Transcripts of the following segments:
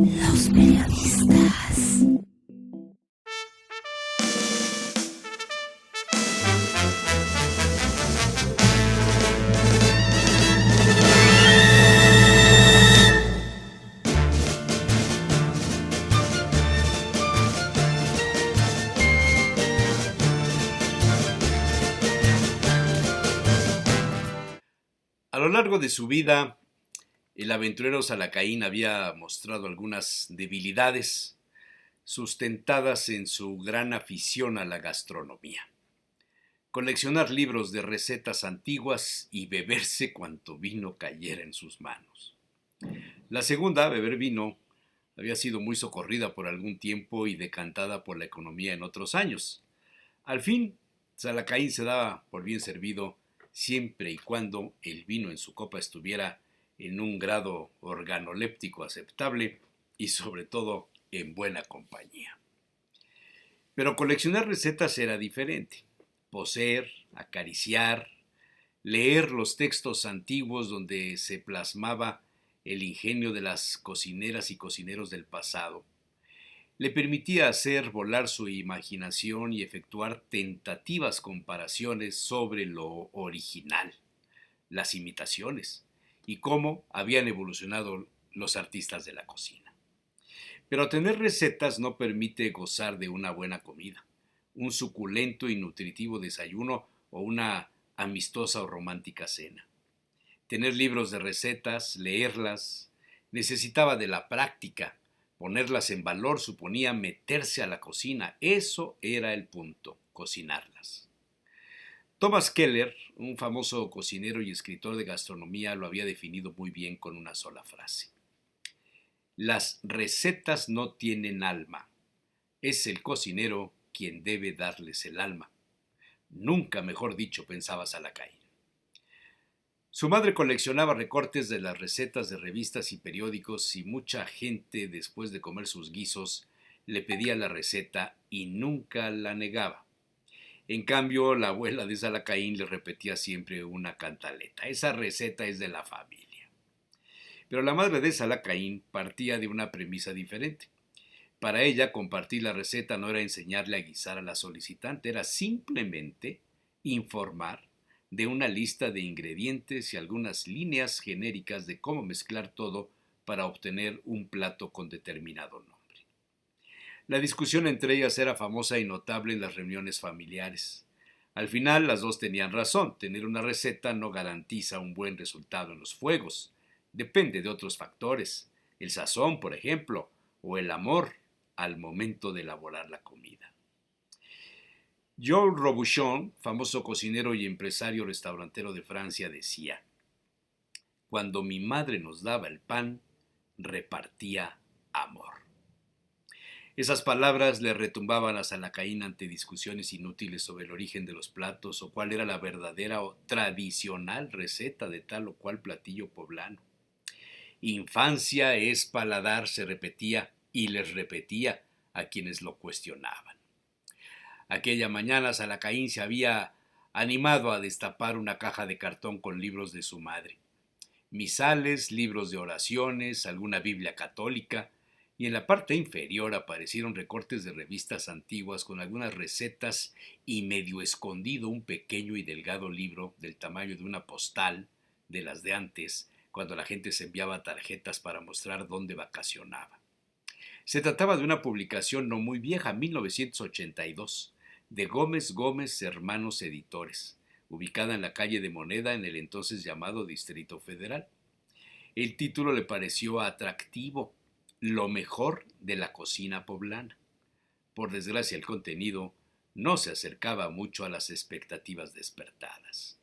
Los periodistas. A lo largo de su vida, el aventurero Salacaín había mostrado algunas debilidades sustentadas en su gran afición a la gastronomía. Coleccionar libros de recetas antiguas y beberse cuanto vino cayera en sus manos. La segunda, beber vino, había sido muy socorrida por algún tiempo y decantada por la economía en otros años. Al fin, Salacaín se daba por bien servido siempre y cuando el vino en su copa estuviera en un grado organoléptico aceptable y sobre todo en buena compañía. Pero coleccionar recetas era diferente. Poseer, acariciar, leer los textos antiguos donde se plasmaba el ingenio de las cocineras y cocineros del pasado, le permitía hacer volar su imaginación y efectuar tentativas comparaciones sobre lo original, las imitaciones y cómo habían evolucionado los artistas de la cocina. Pero tener recetas no permite gozar de una buena comida, un suculento y nutritivo desayuno o una amistosa o romántica cena. Tener libros de recetas, leerlas, necesitaba de la práctica. Ponerlas en valor suponía meterse a la cocina. Eso era el punto, cocinarlas. Thomas Keller, un famoso cocinero y escritor de gastronomía, lo había definido muy bien con una sola frase. Las recetas no tienen alma. Es el cocinero quien debe darles el alma. Nunca mejor dicho, pensaba Salacaín. Su madre coleccionaba recortes de las recetas de revistas y periódicos y mucha gente, después de comer sus guisos, le pedía la receta y nunca la negaba. En cambio, la abuela de Salacaín le repetía siempre una cantaleta. Esa receta es de la familia. Pero la madre de Salacaín partía de una premisa diferente. Para ella, compartir la receta no era enseñarle a guisar a la solicitante, era simplemente informar de una lista de ingredientes y algunas líneas genéricas de cómo mezclar todo para obtener un plato con determinado nombre. La discusión entre ellas era famosa y notable en las reuniones familiares. Al final, las dos tenían razón. Tener una receta no garantiza un buen resultado en los fuegos. Depende de otros factores, el sazón, por ejemplo, o el amor al momento de elaborar la comida. Joe Robuchon, famoso cocinero y empresario restaurantero de Francia, decía: cuando mi madre nos daba el pan, repartía amor. Esas palabras le retumbaban a Salacaín ante discusiones inútiles sobre el origen de los platos o cuál era la verdadera o tradicional receta de tal o cual platillo poblano. Infancia es paladar, se repetía y les repetía a quienes lo cuestionaban. Aquella mañana Salacaín se había animado a destapar una caja de cartón con libros de su madre. Misales, libros de oraciones, alguna Biblia católica, y en la parte inferior aparecieron recortes de revistas antiguas con algunas recetas y medio escondido un pequeño y delgado libro del tamaño de una postal, de las de antes, cuando la gente se enviaba tarjetas para mostrar dónde vacacionaba. Se trataba de una publicación no muy vieja, 1982, de Gómez Gómez Hermanos Editores, ubicada en la calle de Moneda en el entonces llamado Distrito Federal. El título le pareció atractivo, lo mejor de la cocina poblana. Por desgracia, el contenido no se acercaba mucho a las expectativas despertadas.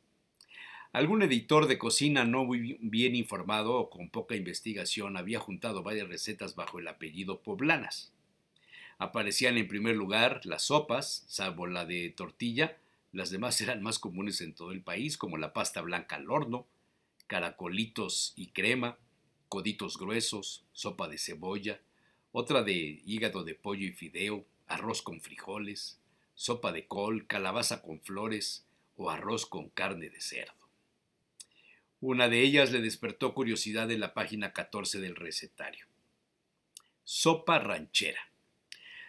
Algún editor de cocina no muy bien informado o con poca investigación había juntado varias recetas bajo el apellido Poblanas. Aparecían en primer lugar las sopas, salvo la de tortilla. Las demás eran más comunes en todo el país, como la pasta blanca al horno, caracolitos y crema, coditos gruesos, sopa de cebolla, otra de hígado de pollo y fideo, arroz con frijoles, sopa de col, calabaza con flores o arroz con carne de cerdo. Una de ellas le despertó curiosidad en la página 14 del recetario. Sopa ranchera.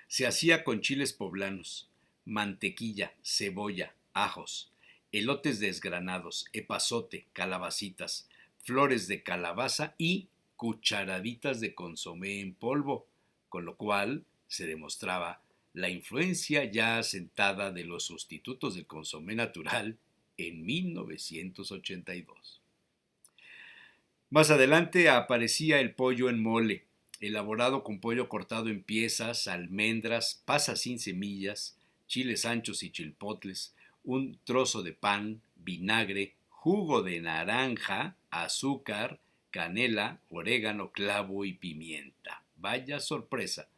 Se hacía con chiles poblanos, mantequilla, cebolla, ajos, elotes desgranados, epazote, calabacitas, flores de calabaza y cucharaditas de consomé en polvo, con lo cual se demostraba la influencia ya asentada de los sustitutos del consomé natural en 1982. Más adelante aparecía el pollo en mole, elaborado con pollo cortado en piezas, almendras, pasas sin semillas, chiles anchos y chilpotles, un trozo de pan, vinagre, jugo de naranja, azúcar, canela, orégano, clavo y pimienta. Vaya sorpresa,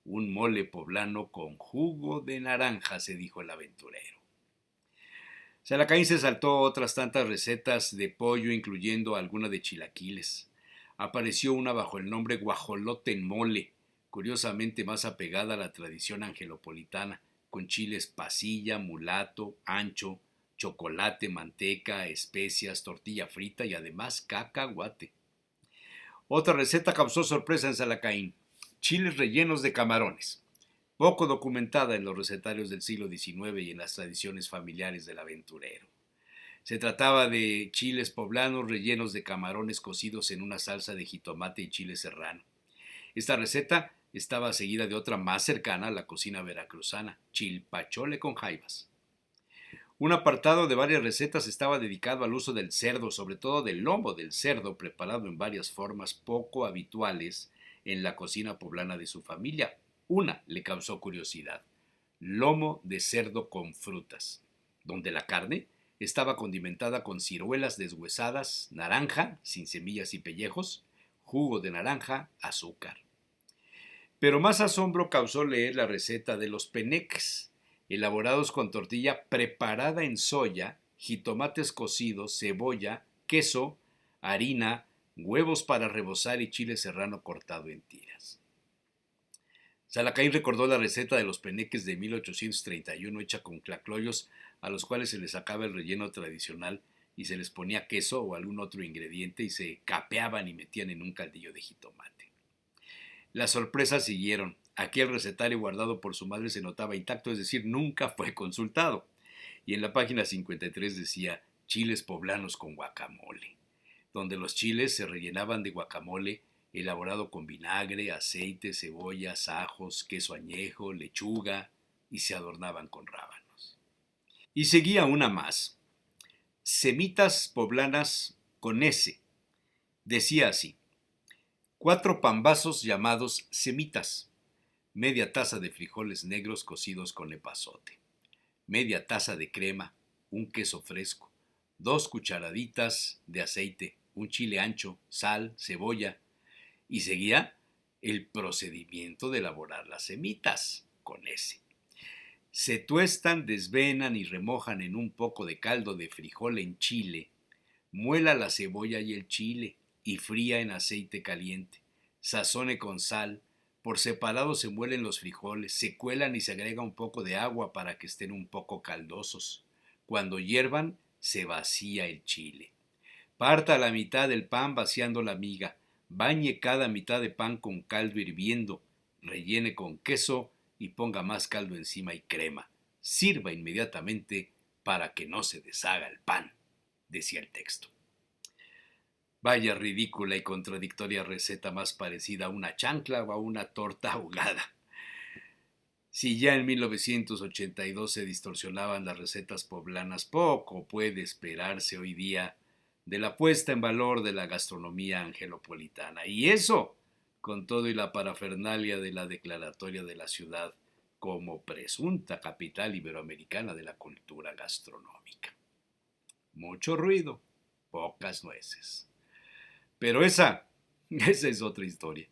un mole poblano con jugo de naranja, se dijo el aventurero. Salacaín se saltó otras tantas recetas de pollo, incluyendo alguna de chilaquiles. Apareció una bajo el nombre guajolote en mole, curiosamente más apegada a la tradición angelopolitana, con chiles pasilla, mulato, ancho, chocolate, manteca, especias, tortilla frita y además cacahuate. Otra receta causó sorpresa en Salacaín: chiles rellenos de camarones, poco documentada en los recetarios del siglo XIX y en las tradiciones familiares del aventurero. Se trataba de chiles poblanos rellenos de camarones cocidos en una salsa de jitomate y chile serrano. Esta receta estaba seguida de otra más cercana a la cocina veracruzana, chilpachole con jaibas. Un apartado de varias recetas estaba dedicado al uso del cerdo, sobre todo del lomo del cerdo, preparado en varias formas poco habituales en la cocina poblana de su familia. Una le causó curiosidad: lomo de cerdo con frutas, donde la carne estaba condimentada con ciruelas deshuesadas, naranja, sin semillas y pellejos, jugo de naranja, azúcar. Pero más asombro causó leer la receta de los peneques, elaborados con tortilla preparada en soya, jitomates cocidos, cebolla, queso, harina, huevos para rebozar y chile serrano cortado en tiras. Salacaín recordó la receta de los peneques de 1831 hecha con clacloyos, a los cuales se les sacaba el relleno tradicional y se les ponía queso o algún otro ingrediente y se capeaban y metían en un caldillo de jitomate. Las sorpresas siguieron. Aquel recetario guardado por su madre se notaba intacto, es decir, nunca fue consultado. Y en la página 53 decía chiles poblanos con guacamole, donde los chiles se rellenaban de guacamole elaborado con vinagre, aceite, cebollas, ajos, queso añejo, lechuga y se adornaban con rábanos. Y seguía una más: semitas poblanas con S. Decía así: 4 pambazos llamados semitas, media taza de frijoles negros cocidos con epazote, media taza de crema, un queso fresco, 2 cucharaditas de aceite, un chile ancho, sal, cebolla, y seguía el procedimiento de elaborar las semitas con S. Se tuestan, desvenan y remojan en un poco de caldo de frijol en chile. Muela la cebolla y el chile y fría en aceite caliente. Sazone con sal. Por separado se muelen los frijoles, se cuelan y se agrega un poco de agua para que estén un poco caldosos. Cuando hiervan, se vacía el chile. Parta a la mitad del pan vaciando la miga. Bañe cada mitad de pan con caldo hirviendo. Rellene con queso y ponga más caldo encima y crema. Sirva inmediatamente para que no se deshaga el pan, decía el texto. Vaya ridícula y contradictoria receta, más parecida a una chancla o a una torta ahogada. Si ya en 1982 se distorsionaban las recetas poblanas, poco puede esperarse hoy día de la puesta en valor de la gastronomía angelopolitana. Y eso, con todo y la parafernalia de la declaratoria de la ciudad como presunta capital iberoamericana de la cultura gastronómica. Mucho ruido, pocas nueces. Pero esa es otra historia.